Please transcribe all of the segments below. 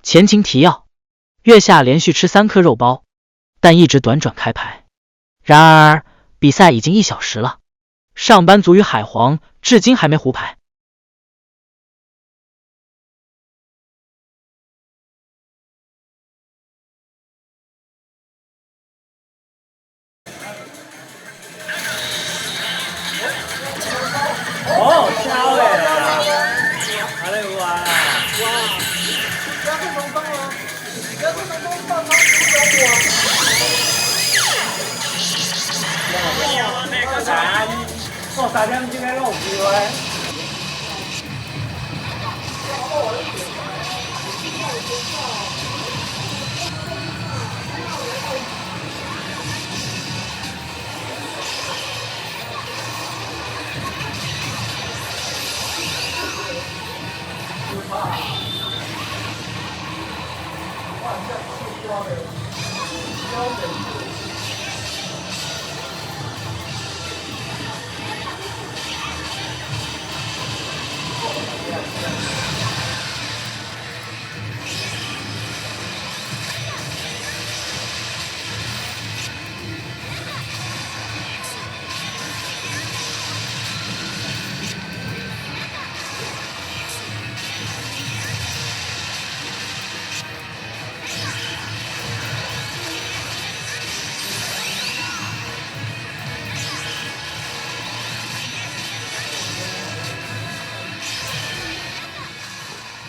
前情提要：月下连续吃3颗肉包，但一直短转开牌。然而比赛已经1小时了，上班族与海皇至今还没胡牌。哦，超嘞！好嘞，有啊！哇！不要做成功哦！不要做成功，放他不有我。那个啥，做3点钟的有机会。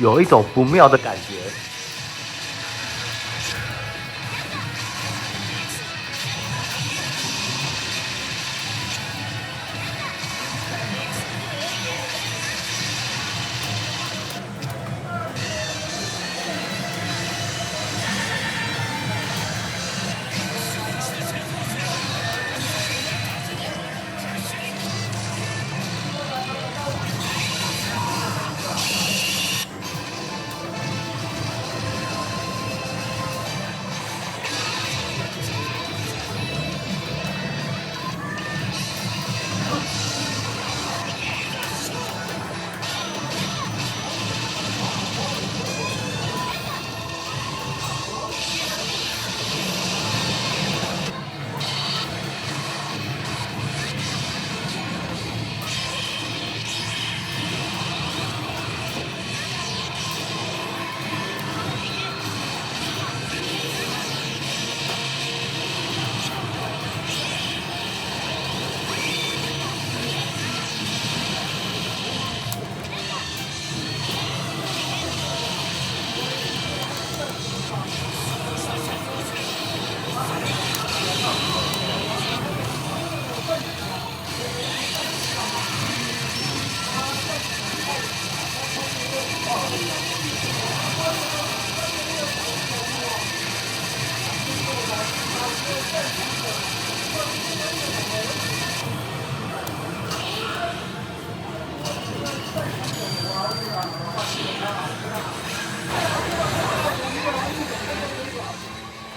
有一种不妙的感觉。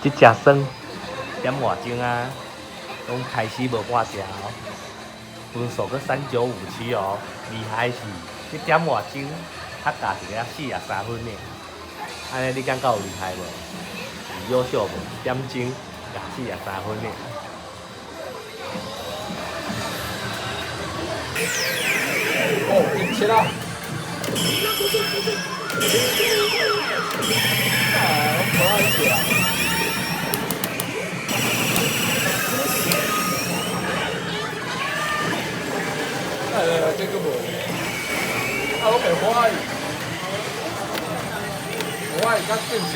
这只酸点外钟啊，拢开始无半只哦，分数搁3957哦，厉害是这点外钟他加一个43分呢，安尼你感觉有厉害无？是优秀无？点钟加43分呢。哦，顶起来！不好意思啊。这个无，我袂欢喜，我会较正常。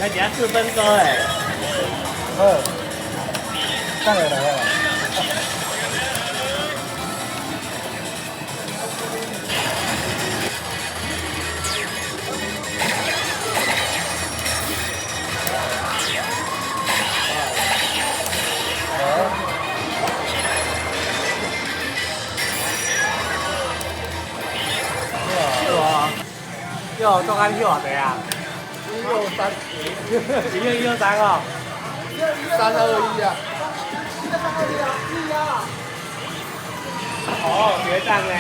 来只4分多诶。上来了。哟，中安去偌济啊163， 163哦。321啊。哦，决战哎。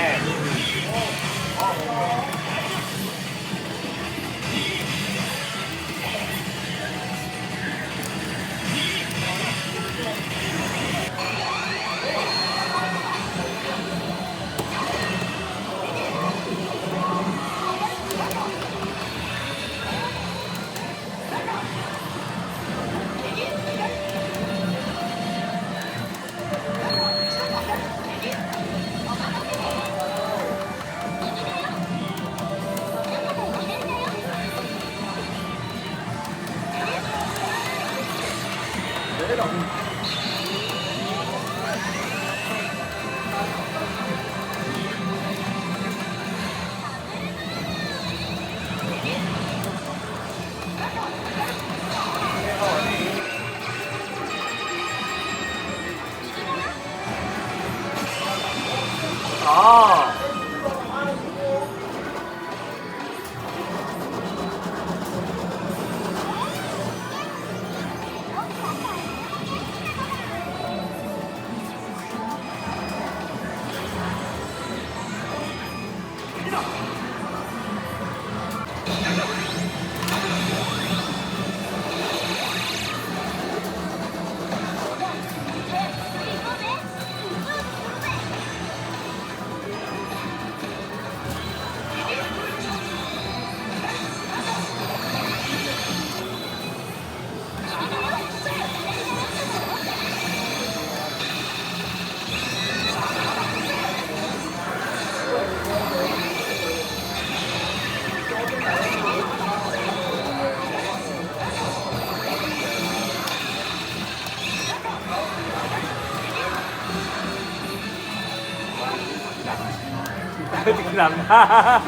一个人哈。啊，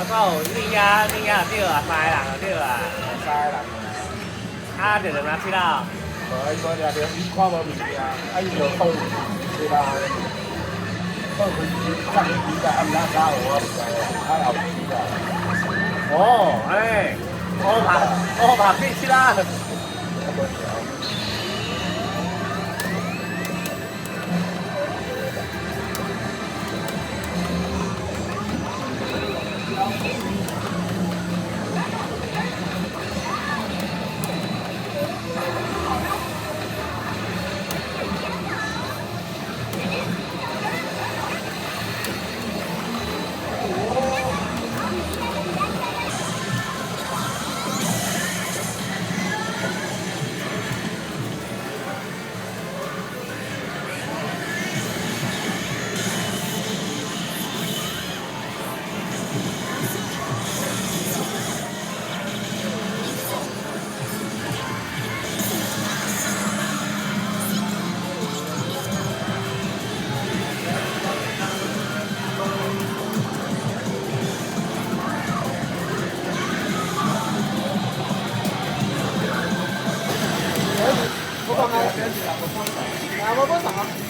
有你啊对啊，3个人对啊。3个人。啊，就哪去啦？无，伊无掠着，伊看无物件，啊，伊就倒去啦，倒开放鱼啦，暗拉加我唔知啊，后鱼啦。哦，哎，我拍必去啦。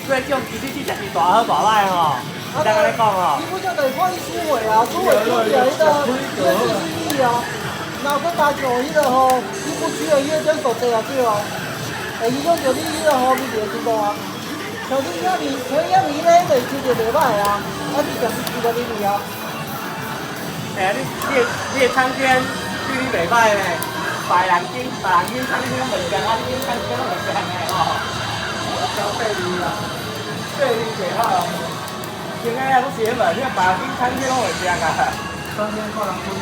所以这种其实是大好大歹吼，你刚刚讲吼。基本上就是看伊输回啊，输回丢起来迄个意义啊。那佮打球迄个吼，你不取的迄个点数济啊对哦。影响着你迄个吼面的进步啊。像你遐米，像遐米咧，就是抽着袂歹啊，啊你就是输个你啊。哎，你的场间对你袂歹咧，别人场间物件，啊你场间物件诶吼。交费你啦，费你最好。现在不写嘛，现在把冰餐厅拢会食啊。3天看人不了。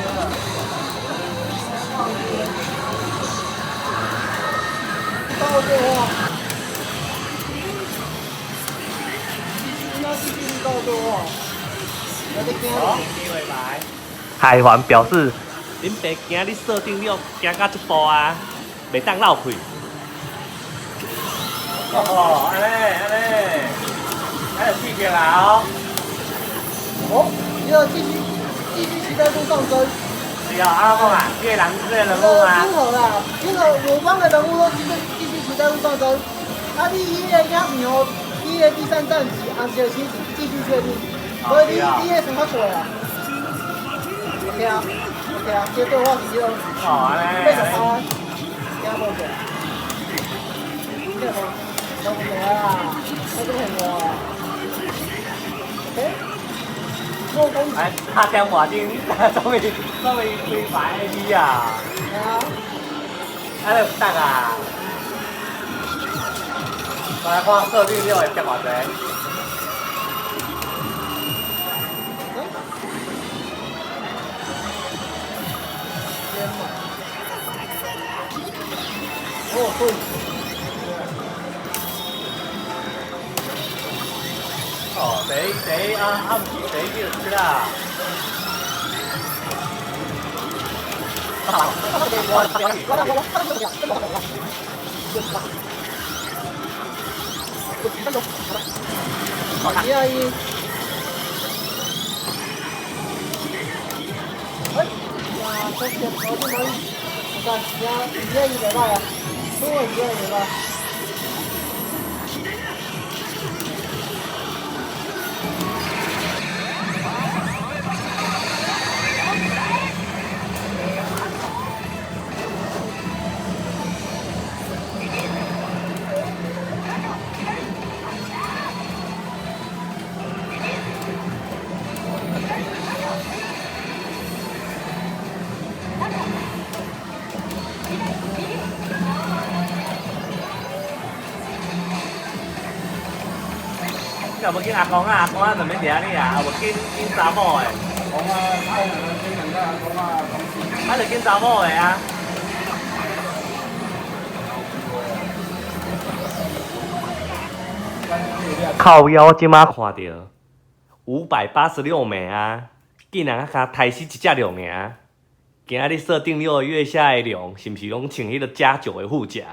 到这话，应该是继续到这话，有点惊。好，机会来。海环表示，恁爸惊你设定了行到这步啊，袂当绕开。哦，安尼，还有细节啦哦。哦，你要继续期待路上升。是啊，阿公啊，这个人物啊。今后啦，今后我方的人物都继续期待路上升。啊，你迄个影片哦，你个第3站是按照其实继续确定，所以你个算较过啊。OK 啊，OK 啊，这对话是这。哦，安尼。为什么？听无过。听无？听不过啊，我都听过啊。OK。哎，他点话钟，终于开牌 A P 啊！係啊，啊你唔得啊！我來看設定你會接偌濟？哦對。哦，第一啊，唔是第一就出啦。2-2。哎，哇，這邊我都冇，但係2-2嚟啦，都係2-2啦。你若要见阿公啊，阿公啊，就免伫遐哩啊，啊无见查某诶，讲啊，太阳的天冷啊，讲啊，东西。啊就见查某诶啊。靠腰即马看到586名啊，竟然较杀死一只龙尔。今仔日设定6个月下的龙，是毋是拢穿迄个加9的护甲？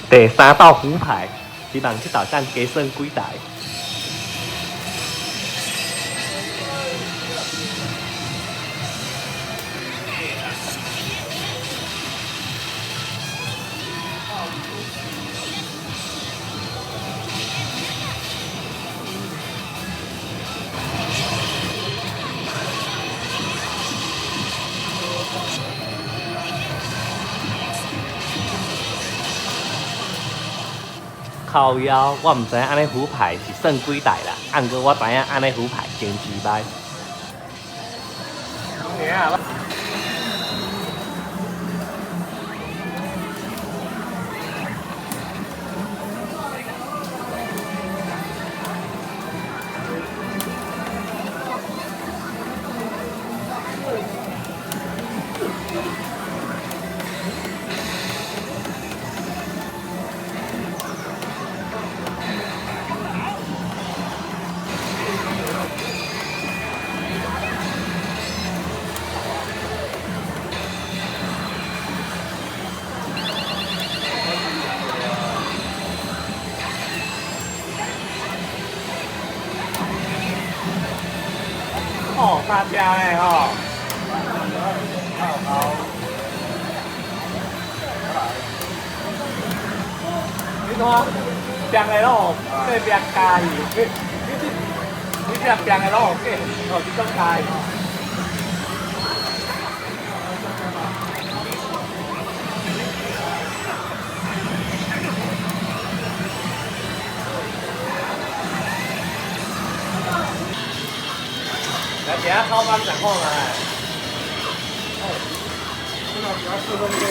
第3道胡牌，希望这道战加算几台？靠腰，我毋知影安尼胡牌是算几台啦，按过我知影安尼胡牌真鸡歹。哦，大家嘞吼，你看，病的咯，这病加伊，你这病的咯，哦，你讲加伊。来，等下靠班讲话来。现在只要4分钟。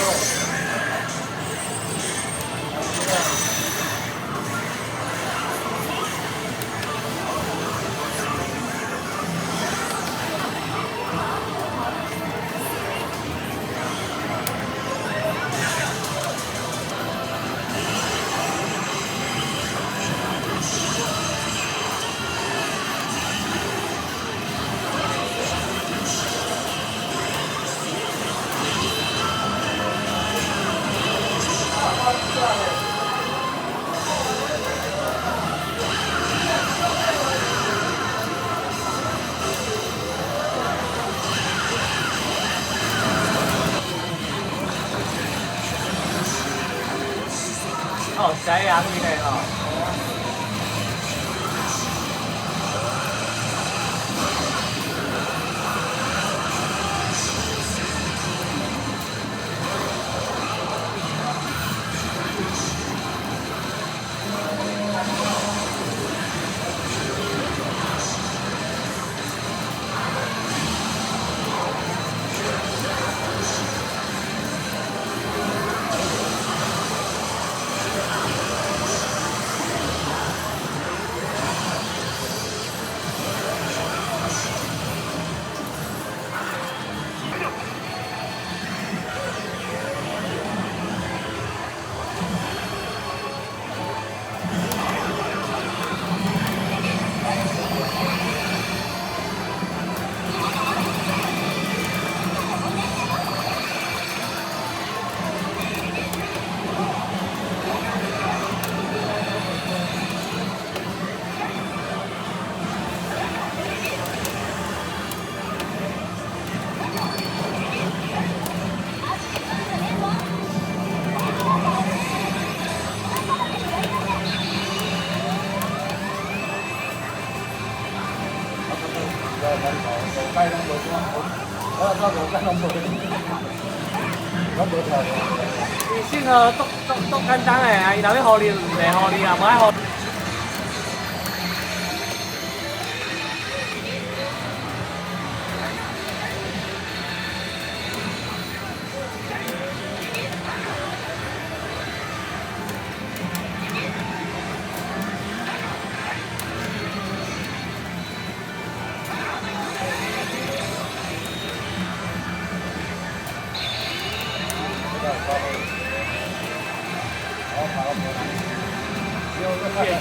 哦，洗牙对嘞吼。微信哦，都简单诶，啊，伊若要互你，袂互你啊，无爱互。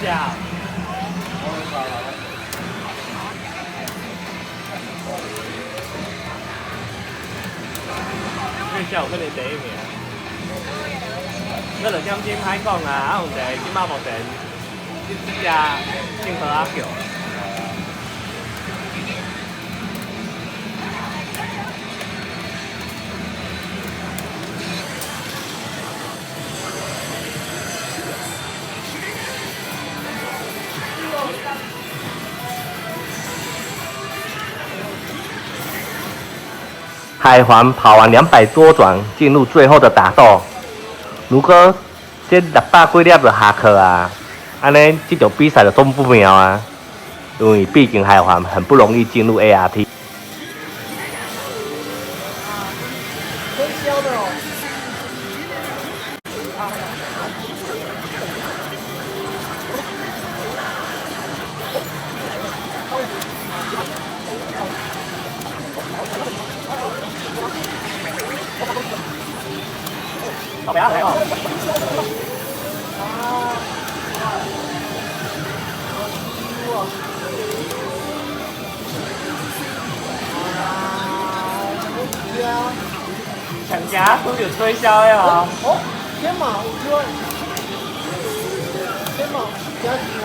少？月下有可能第一名。咱就点金歹讲啊，用一即马目前即只金河阿桥。海环跑完200多转，进入最后的打斗。如果这600几粒就下课啊，安尼这场比赛就总不妙啊。因为毕竟海环很不容易进入 ART。推销的哦。老表来哦。抢家都有推销的哦。哦，天马有机会，天马加机会。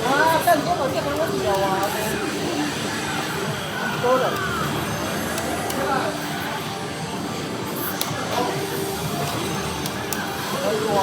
啊，但天马这边问题啊，多的。可以哇。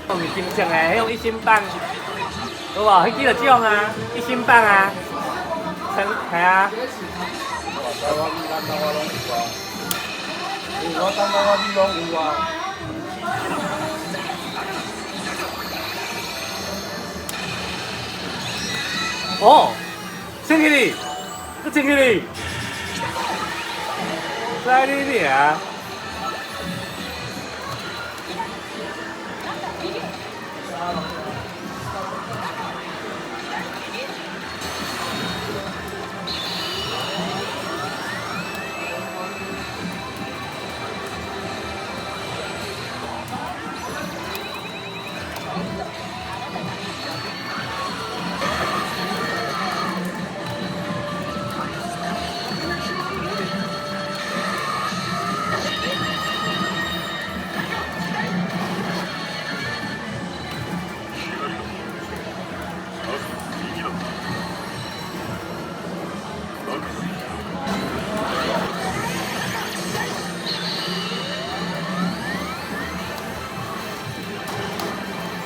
用是真正的，迄种一心棒，有无？迄记得这种啊，一心棒啊，系啊。我感觉我你拢有啊。哦，请起你，搁请起你，来你俩。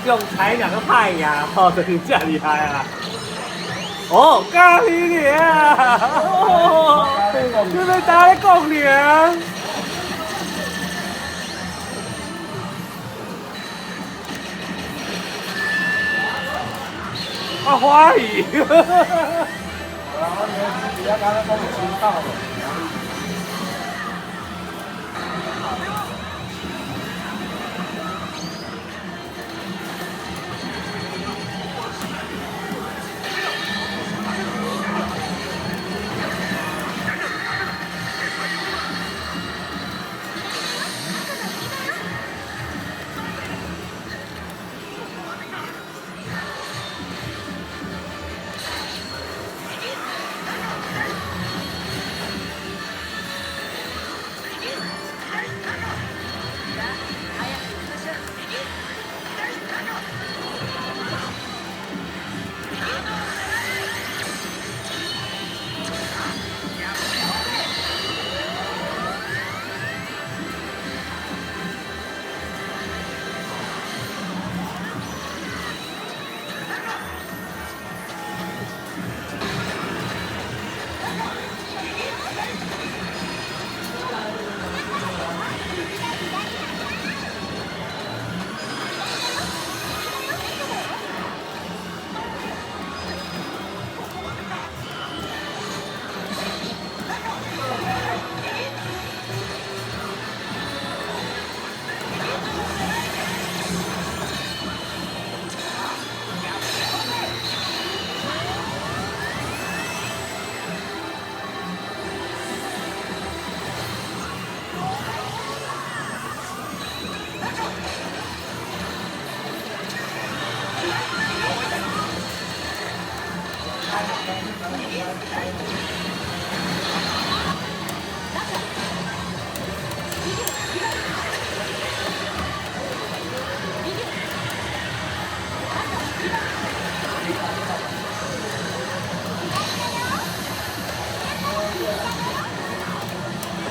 用才两个派呀，哦，这个真厉害啊！哦，咖喱脸啊！哦，这边打咧讲脸，我怀疑。我你而家刚刚讲知道了。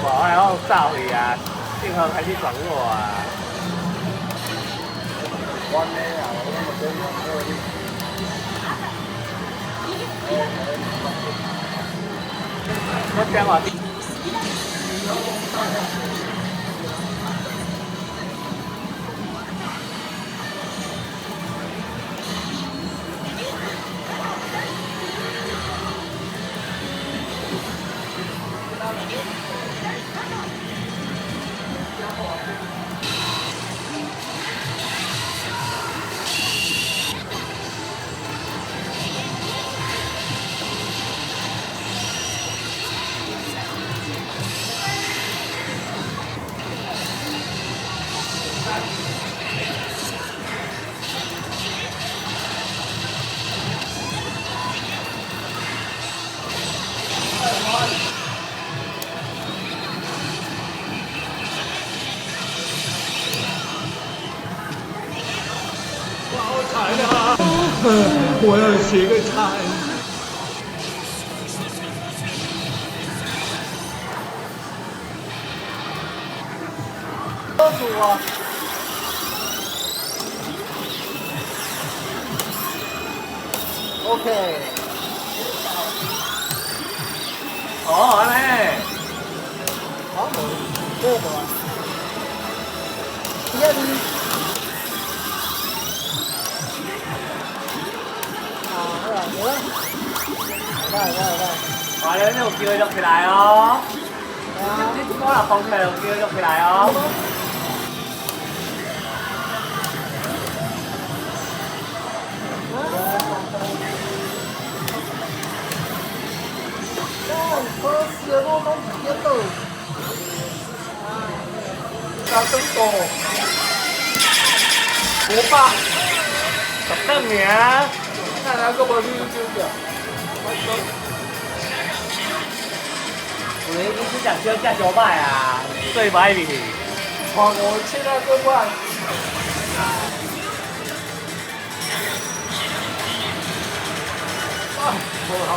我还要照你啊，幸好开始转我啊。我呢啊，我真係我讲话。我要写个菜。车主啊， OK。哦，安尼。好无，对无？第二名。啊，好啦，好啦。来。哇，你有機會喐起來哦！你可能放出來有機會喐起來哦！好事我拢唔記得。加增多500，十等名，那哪个无你就掉？你只只小只小擺啊，最歹面。看5000啊，个万。啊，无好。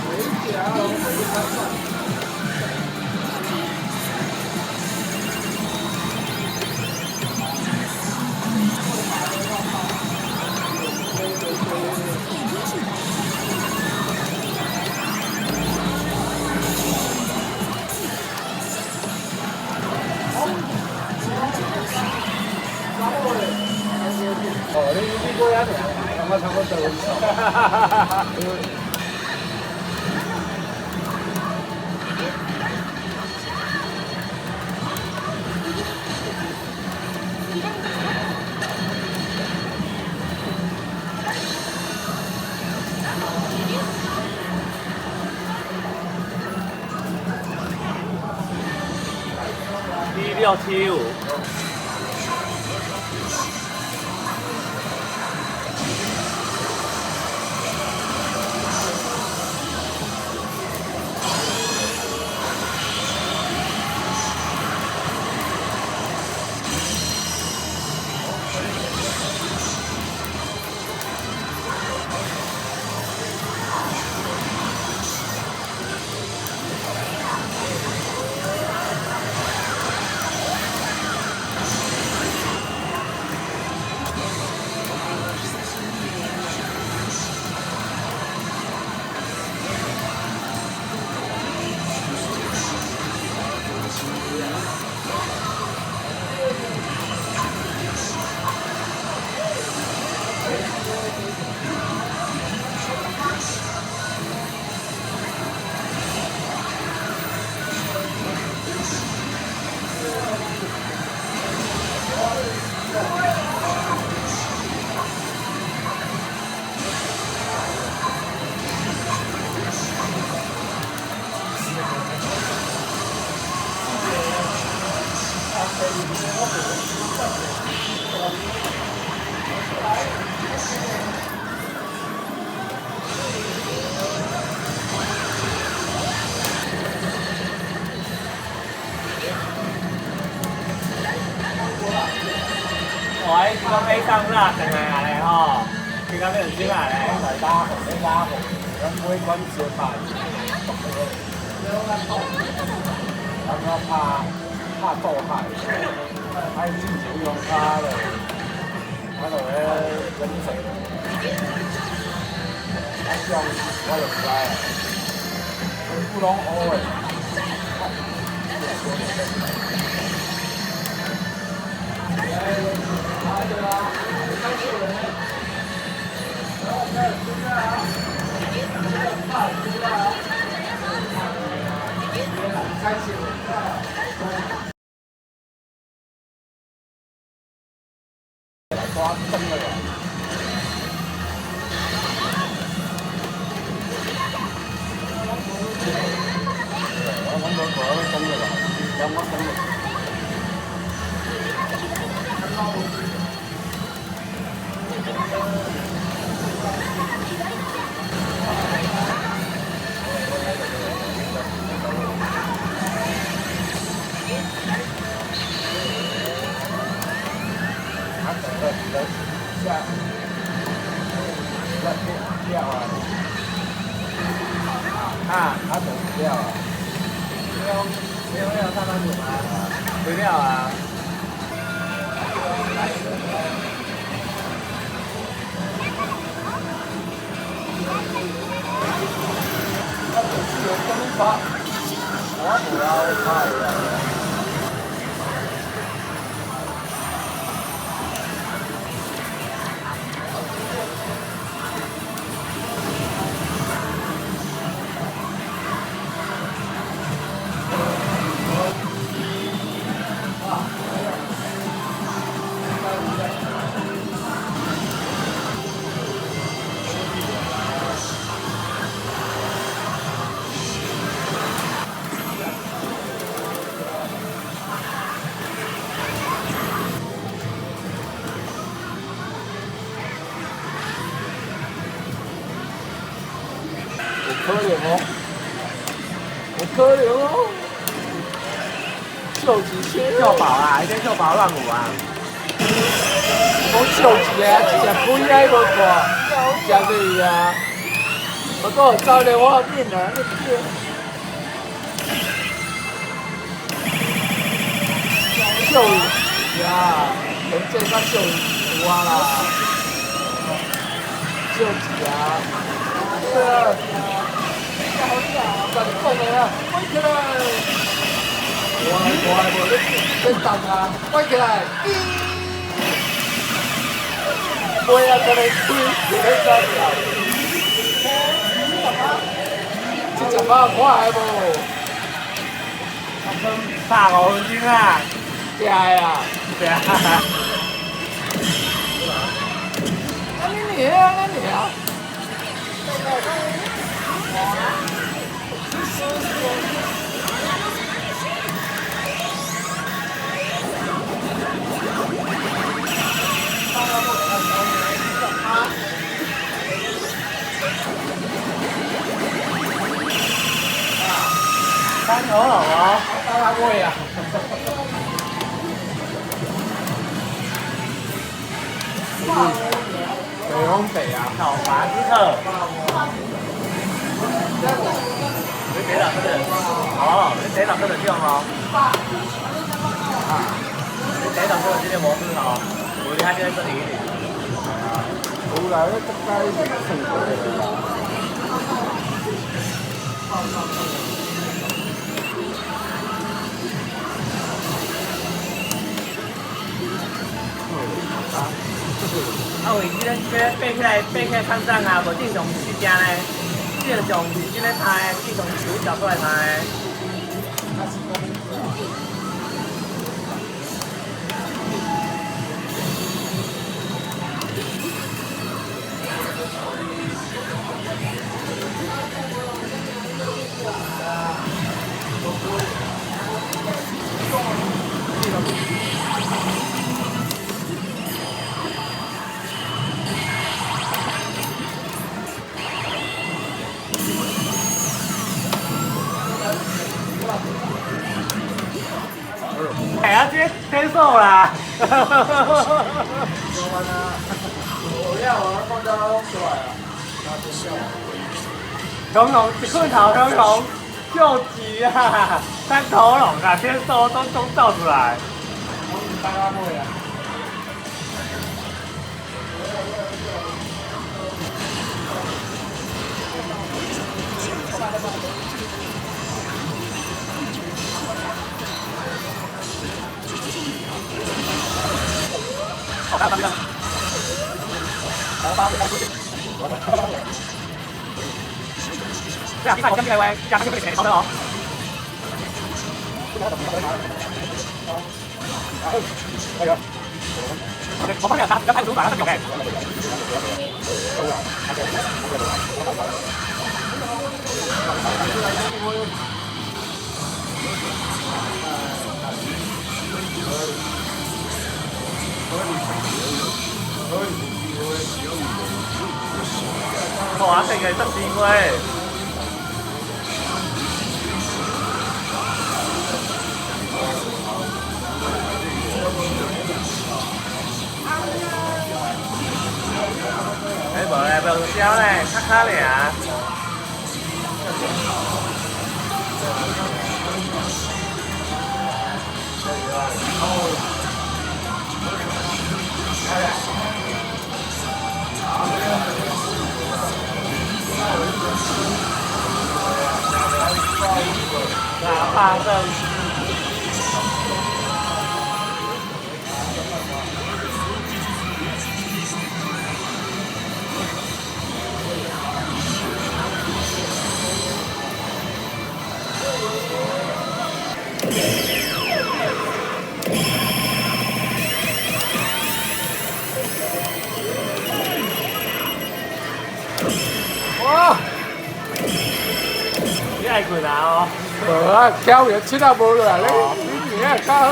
水饺，哦，你过来两个差不多。2675。喂，我俾燈啦，定係你嗬？點解俾人知啊？你来拉红，你拉红，然后不会关节拍，然后怕倒海，还进球用他了，我就咧忍食，一將我就唔知啊，佢烏龍好嘅。抓真的呀！我揾到嗰啲真嘅啦，有乜真嘅？他走不掉啊！沒有上班族嗎？沒有啊。可怜哦，我可怜哦，秀几千秀宝啊，你这秀宝乱舞啊！我秀一个，一只龟仔无看，食对啊，我讲走咧，我面啊，你叫。秀呀，人这个秀有啊啦，秀一啊，对啊。好呀，咱讲的啊，飞起来！我你动啊，飞起来！飞啊，这里飞，这里走掉。这只马快无35分钟啊！食的啊！对啊。你啊，你啊！三头龙哦，大贵啊！水风北啊，讨伐之客。你第六嗰陣，哦，你第六嗰陣用咯。你第六嗰陣啲冇分咯，我哋喺呢個年。後來咧，得街成個嘅啦。啊，為即個爬起來抗戰啊，無正常是只咧，正常是即個拍，正常是手腳過來拍。哎呀，这天数啦！熊熊一困头，熊熊救急啊！三头龙啊，天数都造出来。这样，你看我跟这位加上这个钱，好的哦。我发现他太主板了，这种哎。哇！成日得錢喂。哎，無咧，無燒咧，卡卡咧啊！爬升。哇！你爱困啊？无啊，跳远七啊无落来，你年啊较好。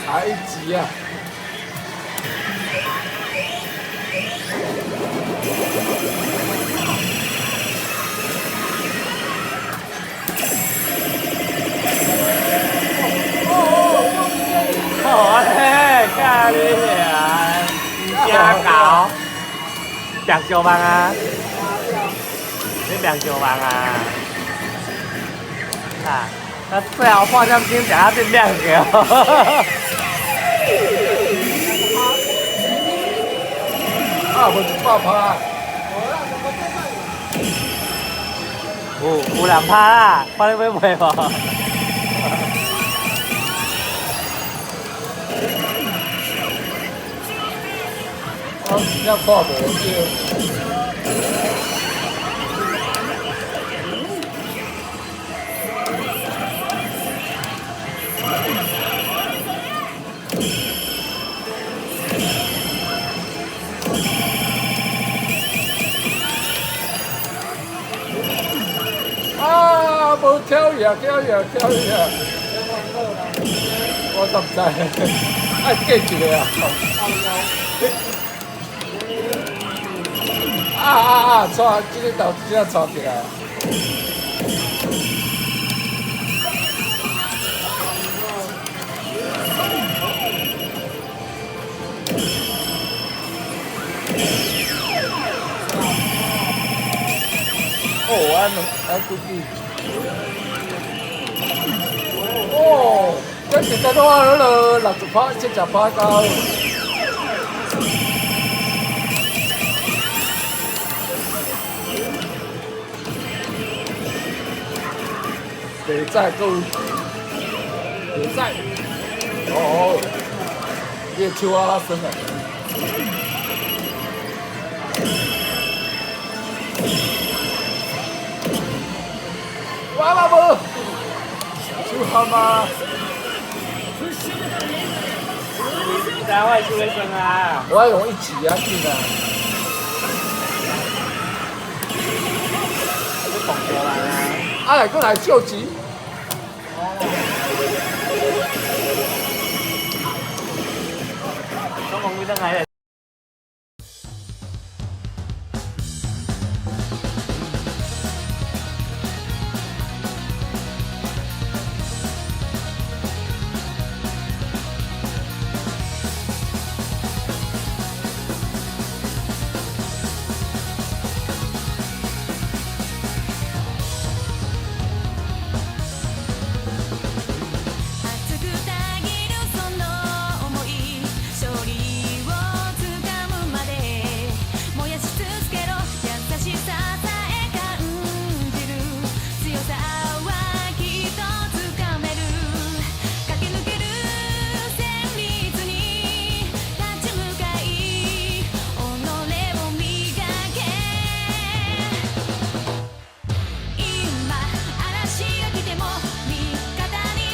才一级啊！好嘞，咖喱呀，加搞，两小万啊！你两小万啊？啊，那最好放上金等下变亮个。啊，无一百趴。有2%啦，看你要买无？我真正看无着。啊，无跳跃，跳跃，跳跃！我都唔知，爱记一个啊！带，今日头真正带起来。哦，安估计。哦，这现在都话了60%，70%高。袂使够，袂使。哦，你的手啊酸啊！完了无？手好吗？在外出卫生啊！我要用一起啊，进啊！你放过来啊！来过来救急。中国卫生来了。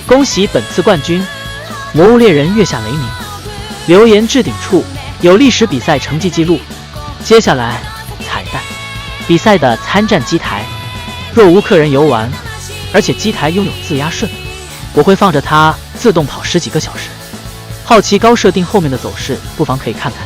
恭喜本次冠军魔物猎人月下雷鸣，留言置顶处有历史比赛成绩记录。接下来彩蛋，比赛的参战机台，若无客人游玩，而且机台拥有自压顺，我会放着它自动跑10几个小时。好奇高设定后面的走势，不妨可以看看。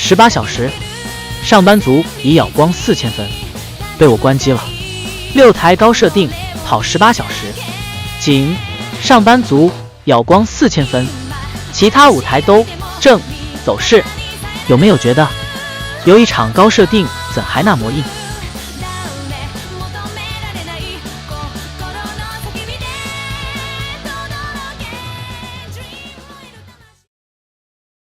18小时，上班族已咬光4000分，被我关机了。6台高设定跑18小时，仅上班族咬光4000分，其他5台都正走势。有没有觉得有一场高设定怎还那么硬？